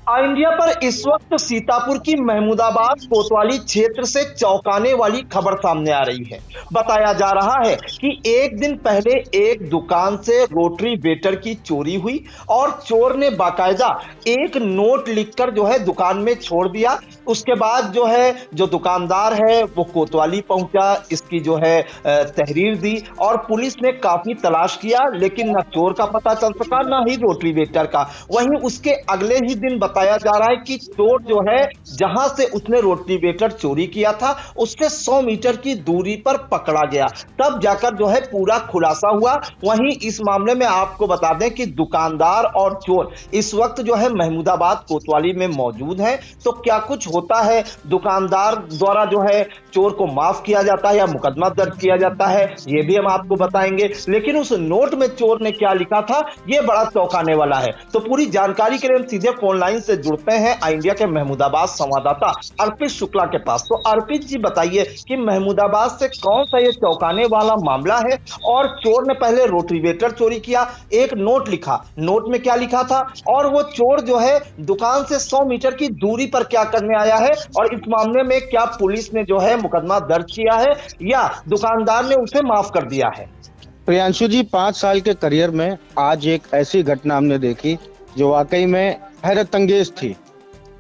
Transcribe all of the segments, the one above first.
India पर इस वक्त सीतापुर की महमूदाबाद कोतवाली क्षेत्र से चौंकाने वाली खबर सामने आ रही है। बताया जा रहा है कि एक दिन पहले एक दुकान से रोटरी वेटर की चोरी हुई और चोर ने बाकायदा एक नोट लिखकर जो है दुकान में छोड़ दिया। उसके बाद जो है जो दुकानदार है वो कोतवाली पहुंचा, इसकी जो है तहरीर दी और पुलिस ने काफी तलाश किया, लेकिन न चोर का पता चल सका न ही रोटरी वेटर का। वहीं उसके अगले ही दिन बताया जा रहा है कि चोर जो है जहां से उसने रोटिवेटर चोरी किया था उससे 100 मीटर की दूरी पर पकड़ा गया, तब जाकर जो है पूरा खुलासा हुआ। वहीं इस मामले में आपको बता दें कि दुकानदार और चोर इस वक्त जो है महमूदाबाद कोतवाली में मौजूद हैं। तो क्या कुछ होता है, दुकानदार द्वारा जो है चोर को माफ किया जाता है या मुकदमा दर्ज किया जाता है, ये भी हम आपको बताएंगे। लेकिन उस नोट में चोर ने क्या लिखा था ये बड़ा चौंकाने वाला है। तो पूरी जानकारी के लिए हम सीधे फोन लाइन से जुड़ते हैं इंडिया के महमूदाबाद संवाददाता अर्पित शुक्ला के पास। तो अर्पित जी बताइए कि महमूदाबाद से कौन सा ये चौंकाने वाला मामला है और चोर ने पहले रोटरीवेटर चोरी किया, एक नोट लिखा, नोट में क्या लिखा था और वो चोर जो है दुकान से 100 मीटर की दूरी पर क्या करने आया है, और इस मामले में क्या पुलिस ने जो है मुकदमा दर्ज किया है या दुकानदार ने उसे माफ कर दिया है? प्रियांशु जी, 5 साल के करियर में आज एक ऐसी घटना हमने देखी जो वाकई में हैरत अंगेज थी।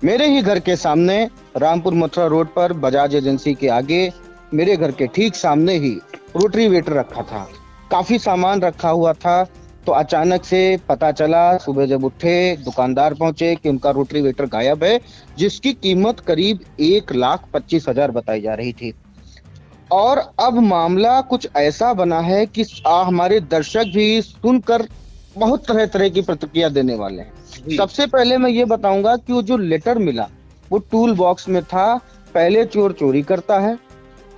मेरे ही घर के सामने रामपुर मथुरा रोड पर बजाज एजेंसी के आगे मेरे घर के ठीक सामने ही रोटरी वेटर रखा था। काफी सामान रखा हुआ था। तो अचानक से पता चला, सुबह जब उठे दुकानदार पहुंचे कि उनका रोटरी वेटर गायब है, जिसकी कीमत करीब 1,25,000 बताई जा रही थी। और अब मामला कुछ ऐसा बना है कि हमारे दर्शक भी सुनकर बहुत तरह तरह की प्रतिक्रिया देने वाले हैं। सबसे पहले मैं ये बताऊंगा कि वो जो लेटर मिला वो टूल बॉक्स में था। पहले चोर चोरी करता है,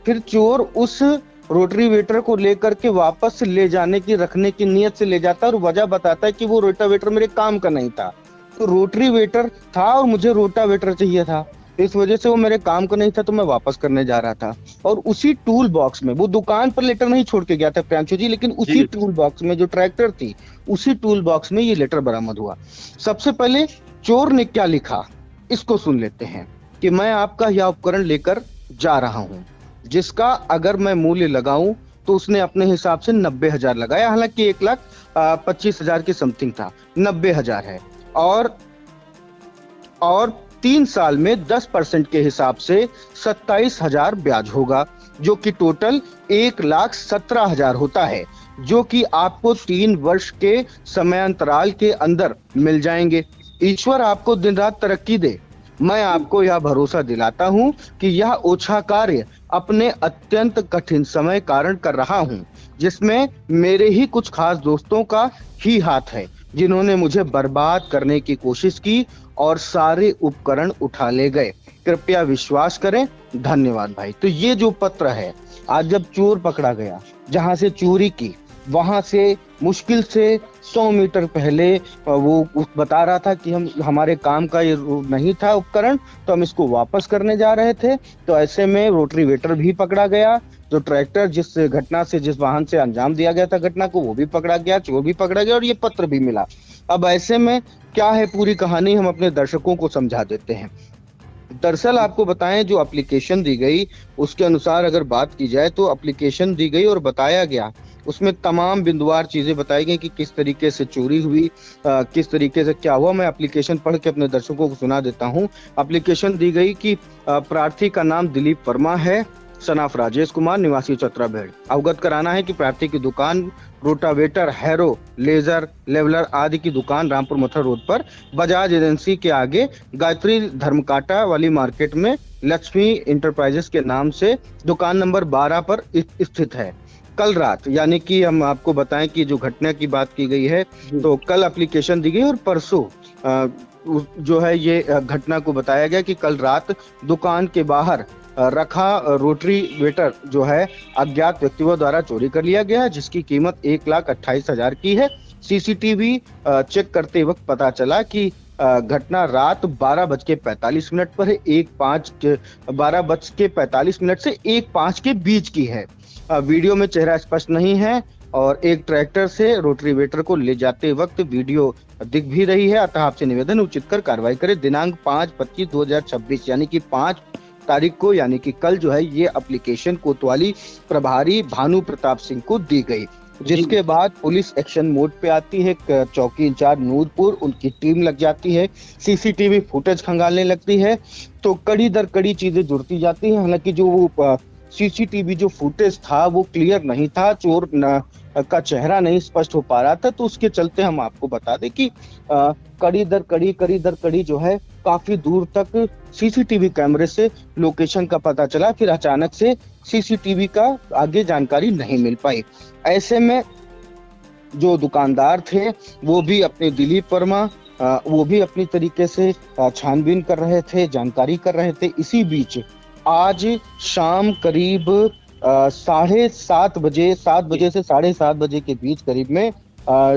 फिर चोर उस रोटरी वेटर को लेकर के वापस ले जाने की, रखने की नीयत से ले जाता है और वजह बताता है कि वो रोटावेटर मेरे काम का नहीं था। तो रोटरी वेटर था और मुझे रोटावेटर चाहिए था, इस वजह से वो मेरे काम का नहीं था, तो मैं वापस करने जा रहा था। और उसी टूल बॉक्स में, वो दुकान पर लेटर नहीं छोड़ के गया था प्रियांशु जी, लेकिन उसी टूल बॉक्स में जो ट्रैक्टर थी उसी टूल बॉक्स में ये लेटर बरामद हुआ। सबसे पहले चोर ने क्या लिखा इसको सुन लेते हैं कि मैं आपका यह उपकरण लेकर जा रहा हूं, जिसका अगर मैं मूल्य लगाऊं तो उसने अपने हिसाब से 90,000 लगाया। हालांकि 1,25,000 की समथिंग था, 90,000 है। और 3 साल में 10% के हिसाब से 27,000 ब्याज होगा, जो कि टोटल 1,17,000 होता है, जो कि आपको 3 वर्ष के समयांतराल के अंदर मिल जाएंगे। ईश्वर आपको दिन रात तरक्की दे। मैं आपको यह भरोसा दिलाता हूं कि यह ओछा कार्य अपने अत्यंत कठिन समय कारण कर रहा हूं, जिसमें मेरे ही कुछ खास दोस्तों का ही हाथ है, जिन्होंने मुझे बर्बाद करने की कोशिश की और सारे उपकरण उठा ले गए। कृपया विश्वास करें। धन्यवाद भाई। तो ये जो पत्र है, आज जब चोर पकड़ा गया, जहां से चोरी की, वहां से मुश्किल से 100 मीटर पहले वो बता रहा था कि हमारे काम का ये नहीं था उपकरण, तो हम इसको वापस करने जा रहे थे। तो ऐसे में रोटरी वेटर भी पकड़ा गया, जो ट्रैक्टर जिस घटना से, जिस वाहन से अंजाम दिया गया था घटना को, वो भी पकड़ा गया, चोर भी पकड़ा गया और ये पत्र भी मिला। अब ऐसे में क्या है पूरी कहानी, हम अपने दर्शकों को समझा देते हैं। दरअसल आपको बताएं, जो एप्लीकेशन दी गई उसके अनुसार अगर बात की जाए तो एप्लीकेशन दी गई और बताया गया, उसमें तमाम बिंदुवार चीजें बताई गई कि किस तरीके से चोरी हुई, किस तरीके से क्या हुआ। मैं एप्लीकेशन पढ़ के अपने दर्शकों को सुना देता हूं। एप्लीकेशन दी गई कि प्रार्थी का नाम दिलीप वर्मा है, सनाफ राजेश कुमार, निवासी चतरा भेड़। अवगत कराना है कि प्रार्थी की दुकान रोटावेटर, हैरो, लेजर, लेवलर आदि की दुकान रामपुर मथुरा रोड पर बजाज एजेंसी के आगे गायत्री धर्मकाटा वाली मार्केट में लक्ष्मी इंटरप्राइजेस के नाम से दुकान नंबर 12 पर स्थित है। कल रात, यानी कि हम आपको बताएं कि जो घटना की बात की गई है, तो कल एप्लीकेशन दी गई और परसों जो है ये घटना को बताया गया कि कल रात दुकान के बाहर रखा रोटरी वेटर जो है अज्ञात व्यक्तियों द्वारा चोरी कर लिया गया है, जिसकी कीमत 1,28,000 की है। सीसीटीवी चेक करते वक्त पता चला कि घटना रात 12:45 पर है। 12:45 से 1:05 के बीच की है। वीडियो में चेहरा स्पष्ट नहीं है, और एक ट्रैक्टर से रोटरीवेटर को ले जाते वक्त वीडियो दिख भी रही है। अतः आपसे निवेदन उचित कर कार्रवाई करें। दिनांक 5/25/2026 यानी कि 5 तारीख को, यानी कि कल जो है ये एप्लीकेशन कोतवाली प्रभारी भानु प्रताप सिंह को दी गई, जिसके बाद पुलिस एक्शन मोड पे आती है। चौकी इंचार्ज नूरपुर, उनकी टीम लग जाती है, सीसीटीवी फुटेज खंगालने लगती है। तो कड़ी दर कड़ी चीजें जुड़ती जाती हैं। हालांकि जो वो सीसीटीवी जो फुटेज था वो क्लियर नहीं था, चोर का चेहरा नहीं स्पष्ट हो पा रहा था, तो उसके चलते हम आपको बता दें कि कड़ी दर कड़ी जो है काफी दूर तक सीसीटीवी कैमरे से लोकेशन का पता चला। फिर अचानक से सीसीटीवी का आगे जानकारी नहीं मिल पाई। ऐसे में जो दुकानदार थे वो भी अपने दिलीप वर्मा वो भी अपनी तरीके से छानबीन कर रहे थे, जानकारी कर रहे थे। इसी बीच आज शाम करीब 7:30 बजे, 7 बजे से 7:30 बजे के बीच करीब में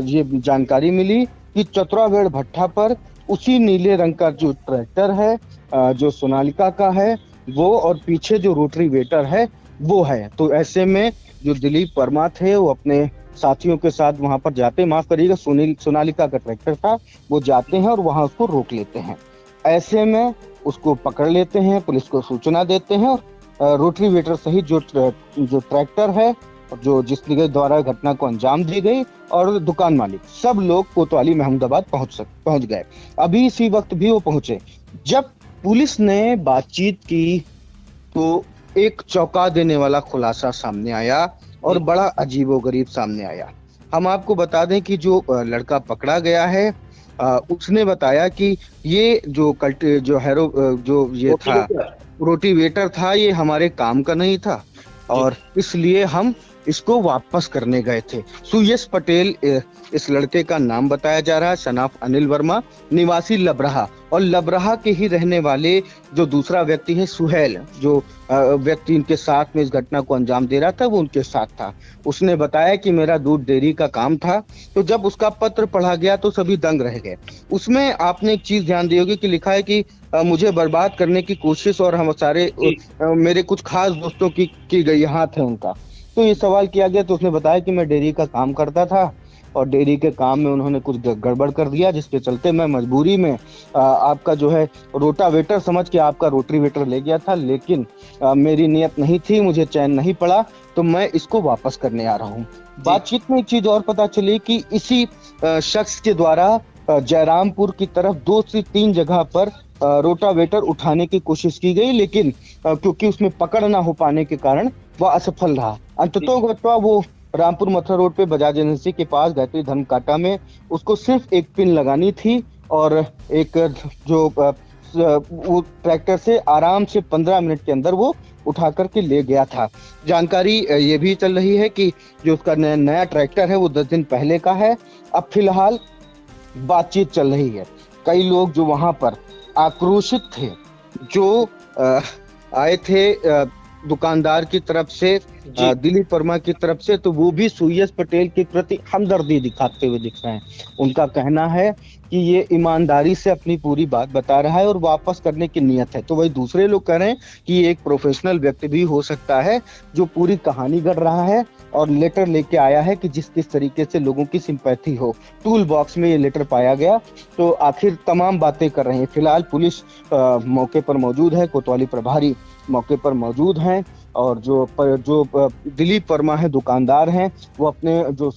ये जानकारी मिली कि चतुरागढ़ भट्टा पर उसी नीले रंग का जो ट्रैक्टर है जो सोनालिका का है वो, और पीछे जो रोटरीवेटर है वो है। तो ऐसे में जो दिलीप वर्मा थे वो अपने साथियों के साथ वहां पर जाते, माफ करिएगा सोनालिका का ट्रैक्टर था, वो जाते हैं और वहां उसको रोक लेते हैं। ऐसे में उसको पकड़ लेते हैं, पुलिस को सूचना देते हैं और रोटरीवेटर सहित जो ट्रैक्टर है जो जिसके द्वारा घटना को अंजाम दी गई और दुकान मालिक सब लोग कोतवाली महमूदाबाद पहुंच गए। अभी इसी वक्त भी वो पहुंचे। जब पुलिस ने बातचीत की तो एक चौंका देने वाला खुलासा सामने आया और बड़ा अजीबोगरीब सामने आया। हम आपको बता दें कि जो लड़का पकड़ा गया है उसने बताया कि ये जो ये था रोटीवेटर था, ये हमारे काम का नहीं था और इसलिए हम इसको वापस करने गए थे। सुयश पटेल इस लड़के का नाम बताया जा रहा है, शनाफ अनिल वर्मा, निवासी लबरहा, और लबरहा के ही रहने वाले जो दूसरा व्यक्ति है सुहेल, जो व्यक्ति इनके साथ में इस घटना को अंजाम दे रहा था वो उनके साथ था। उसने बताया कि मेरा दूध डेयरी का काम था। तो जब उसका पत्र पढ़ा गया तो सभी दंग रह गए। उसमें आपने एक चीज ध्यान दी होगी कि लिखा है कि मुझे बर्बाद करने की कोशिश और हम सारे मेरे कुछ खास दोस्तों की गई हाथ है उनका। तो ये सवाल किया गया तो उसने बताया कि मैं डेयरी का काम करता था और डेयरी के काम में उन्होंने कुछ गड़बड़ कर दिया, जिसके चलते मैं मजबूरी में आपका जो है रोटावेटर समझ के आपका रोटरीवेटर ले गया था, लेकिन मेरी नियत नहीं थी, मुझे चैन नहीं पड़ा, तो मैं इसको वापस करने आ रहा हूँ। बातचीत में एक चीज और पता चली कि इसी शख्स के द्वारा जयरामपुर की तरफ 2 से 3 जगह पर रोटावेटर उठाने की कोशिश की गई, लेकिन क्योंकि उसमें पकड़ ना हो पाने के कारण वह असफल रहा। अंततः वो रामपुर मथुरा रोड पे बजाज एजेंसी के पास गायत्री धर्म कांटा में उसको सिर्फ एक पिन लगानी थी और एक जो वो ट्रैक्टर से आराम से 15 मिनट के अंदर वो उठा करके ले गया था। जानकारी ये भी चल रही है कि जो उसका नया ट्रैक्टर है वो 10 दिन पहले का है। अब फिलहाल बातचीत चल रही है। कई लोग जो वहां पर आक्रोशित थे, जो आए थे दुकानदार की तरफ से, दिलीप वर्मा की तरफ से, तो वो भी सुयश पटेल के प्रति हमदर्दी दिखाते हुए दिख रहे हैं। उनका कहना है कि ये ईमानदारी से अपनी पूरी बात बता रहा है और वापस करने की नियत है। तो वही दूसरे लोग कह रहे हैं कि ये एक प्रोफेशनल व्यक्ति भी हो सकता है जो पूरी कहानी गढ़ रहा है और लेटर लेके आया है कि जिस किस तरीके से लोगों की सिंपैथी हो। टूल बॉक्स में ये लेटर पाया गया, तो आखिर तमाम बातें कर रहे हैं। फिलहाल पुलिस मौके पर मौजूद है, कोतवाली प्रभारी मौके पर मौजूद हैं और जो दिलीप वर्मा है दुकानदार हैं, वो अपने जो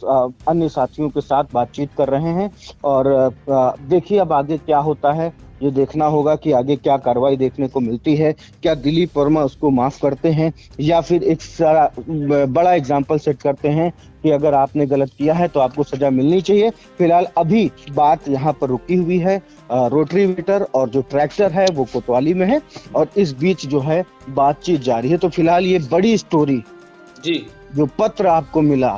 अन्य साथियों के साथ बातचीत कर रहे हैं। और देखिए अब आगे क्या होता है, ये देखना होगा कि आगे क्या कार्रवाई देखने को मिलती है। क्या दिलीप वर्मा उसको माफ करते हैं या फिर एक सारा बड़ा एग्जाम्पल सेट करते हैं कि अगर आपने गलत किया है तो आपको सजा मिलनी चाहिए। फिलहाल अभी बात यहाँ पर रुकी हुई है। रोटरीवेटर और जो ट्रैक्टर है वो कोतवाली में है और इस बीच जो है बातचीत जारी है। तो फिलहाल ये बड़ी स्टोरी जी जो पत्र आपको मिला,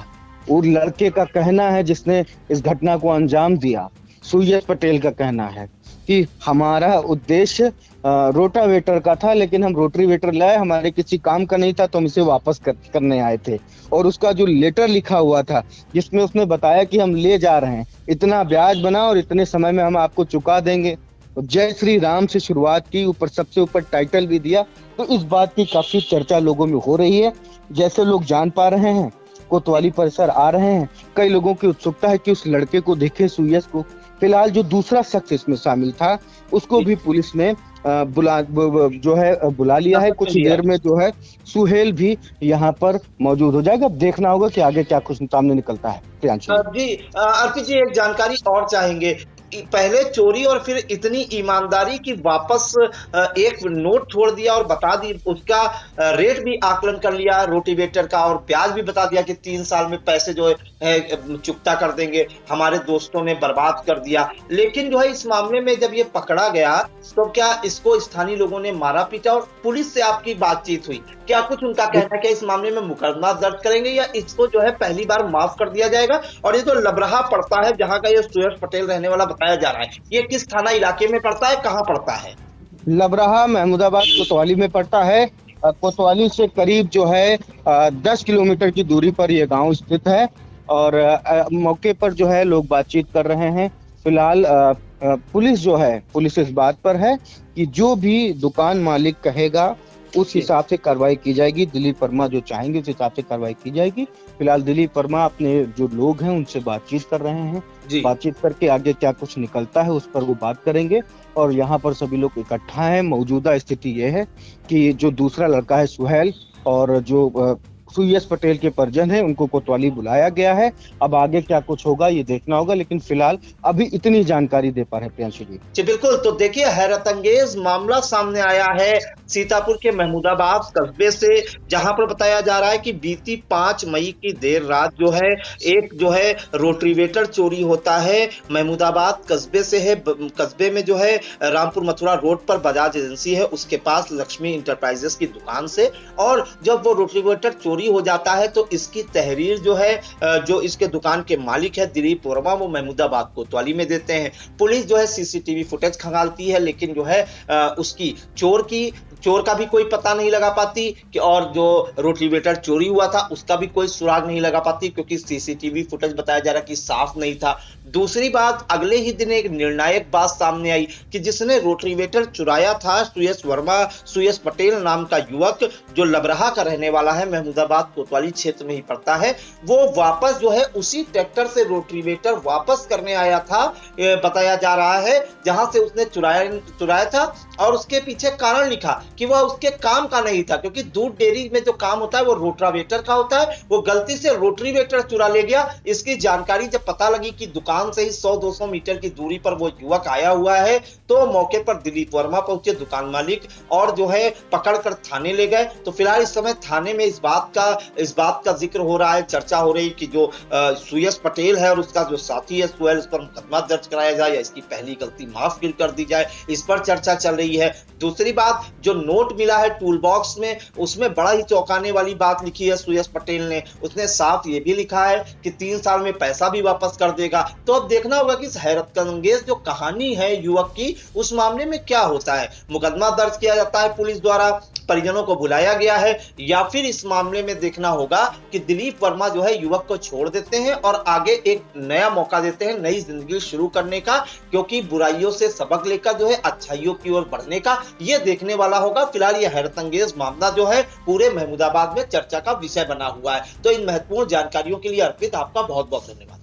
वो लड़के का कहना है जिसने इस घटना को अंजाम दिया, सुयश पटेल का कहना है कि हमारा उद्देश्य रोटावेटर का था, लेकिन हम रोटरीवेटर लाए, हमारे किसी काम का नहीं था, तो हम इसे वापस करने आए थे। और उसका जो लेटर लिखा हुआ था जिसमें उसने बताया कि हम ले जा रहे हैं, इतना ब्याज बना और इतने समय में हम आपको चुका देंगे। तो जय श्री राम से शुरुआत की, ऊपर सबसे ऊपर टाइटल भी दिया। तो इस बात की काफी चर्चा लोगों में हो रही है। जैसे लोग जान पा रहे हैं कोतवाली परिसर आ रहे हैं। कई लोगों की उत्सुकता है कि उस लड़के को देखें, सुयस को। फिलहाल जो दूसरा शख्स इसमें शामिल था, उसको भी पुलिस ने बुला लिया है। हिरासत में कुछ लिया देर में जो है सुहेल भी यहाँ पर मौजूद हो जाएगा। अब देखना होगा कि आगे क्या कुछ सामने निकलता है। प्रियांशु जी। जी अर्पित जी, एक जानकारी और चाहेंगे। पहले चोरी और फिर इतनी ईमानदारी की वापस एक नोट छोड़ दिया और बता दी उसका रेट भी आकलन कर लिया रोटीवेटर का, और ब्याज भी बता दिया कि 3 साल में पैसे जो है चुकता कर देंगे। हमारे दोस्तों ने बर्बाद कर दिया। लेकिन जो है इस मामले में जब ये पकड़ा गया तो क्या इसको स्थानीय लोगों ने मारा पीटा, और पुलिस से आपकी बातचीत हुई? क्या कुछ उनका कहना है कि इस मामले में मुकदमा दर्ज करेंगे या इसको जो है पहली बार माफ कर दिया जाएगा? और ये जो लबरहा पड़ता है जहां का ये सुयस पटेल रहने वाला बताया जा रहा है, ये किस थाना इलाके में पड़ता है, कहां पड़ता है? लबरहा महमूदाबाद कोतवाली में पड़ता है। कोतवाली से करीब जो है 10 किलोमीटर की दूरी पर यह गांव स्थित है। और मौके पर जो है लोग बातचीत कर रहे हैं। फिलहाल पुलिस जो है, पुलिस इस बात पर है कि जो भी दुकान मालिक कहेगा उस हिसाब से कार्रवाई की जाएगी। दिलीप वर्मा जो चाहेंगे उस हिसाब से कार्रवाई की जाएगी। फिलहाल दिलीप वर्मा अपने जो लोग हैं उनसे बातचीत कर रहे हैं। बातचीत करके आगे क्या कुछ निकलता है उस पर वो बात करेंगे। और यहाँ पर सभी लोग इकट्ठा हैं। मौजूदा स्थिति ये है कि जो दूसरा लड़का है सुहेल और जो सुयस पटेल के परिजन हैं, उनको कोतवाली बुलाया गया है। अब आगे क्या कुछ होगा ये देखना होगा, लेकिन फिलहाल अभी इतनी जानकारी दे पा रहे प्रियांशु जी। जी बिल्कुल। तो देखिए, हैरत अंगेज मामला सामने आया है सीतापुर के महमूदाबाद कस्बे से, जहां पर बताया जा रहा है कि बीती 5 मई की देर रात जो है एक जो है रोटरीवेटर चोरी होता है। महमूदाबाद कस्बे से है। कस्बे में जो है रामपुर मथुरा रोड पर बजाज एजेंसी है, उसके पास लक्ष्मी इंटरप्राइजेस की दुकान से। और जब वो रोटरीवेटर चोरी हो जाता है तो इसकी तहरीर जो है जो इसके दुकान के मालिक है दिलीप वर्मा, वो महमूदाबाद कोतवाली में देते हैं। पुलिस जो है सीसीटीवी फुटेज खंगालती है, लेकिन जो है उसकी चोर का भी कोई पता नहीं लगा पाती कि, और जो रोटरीवेटर चोरी हुआ था उसका भी कोई सुराग नहीं लगा पाती, क्योंकि सीसीटीवी फुटेज बताया जा रहा कि साफ नहीं था। दूसरी बात, अगले ही दिन एक निर्णायक बात सामने आई कि जिसने रोटरीवेटर चुराया था, सुयस पटेल नाम का युवक जो लबरहा का रहने वाला है, महमूदाबाद कोतवाली क्षेत्र में ही पड़ता है, वो वापस जो है उसी ट्रैक्टर से रोटरीवेटर वापस करने आया था, बताया जा रहा है, जहां से उसने चुराया था। और उसके पीछे कारण लिखा कि वह उसके काम का नहीं था, क्योंकि दूध डेयरी में जो काम होता है वो रोटावेटर का होता है। वो गलती से रोटरीवेटर चुरा ले गया। इसकी जानकारी जब पता लगी कि दुकान से ही 100-200 मीटर की दूरी पर वो युवक आया हुआ है, तो मौके पर दिलीप वर्मा पहुंचे, दुकान मालिक, और जो है पकड़कर थाने ले गए। तो फिलहाल इस समय थाने में इस बात का जिक्र हो रहा है, चर्चा हो रही कि जो सुयस पटेल है और उसका जो साथी है सुहेल, उस पर मुकदमा दर्ज कराया जाए या इसकी पहली गलती माफ कर दी जाए, इस पर चर्चा चल रही है। दूसरी बात, जो नोट मिला है टूल बॉक्स में, उसमें बड़ा ही चौंकाने वाली बात लिखी है सुयस पटेल ने। उसने साफ ये भी लिखा है कि 3 साल में पैसा भी वापस कर देगा। तो अब देखना होगा कि इस हैरत अंगेज जो कहानी है युवक की, उस मामले में क्या होता है। मुकदमा दर्ज किया जाता है पुलिस द्वारा, परिजनों को बुलाया गया है, या फिर इस मामले में देखना होगा कि दिलीप वर्मा जो है युवक को छोड़ देते हैं और आगे एक नया मौका देते हैं नई जिंदगी शुरू करने का, क्योंकि बुराइयों से सबक लेकर जो है अच्छाइयों की ओर बढ़ने का, ये देखने वाला होगा। फिलहाल ये हैरत अंगेज मामला जो है पूरे महमूदाबाद में चर्चा का विषय बना हुआ है। तो इन महत्वपूर्ण जानकारियों के लिए अर्पित आपका बहुत बहुत धन्यवाद।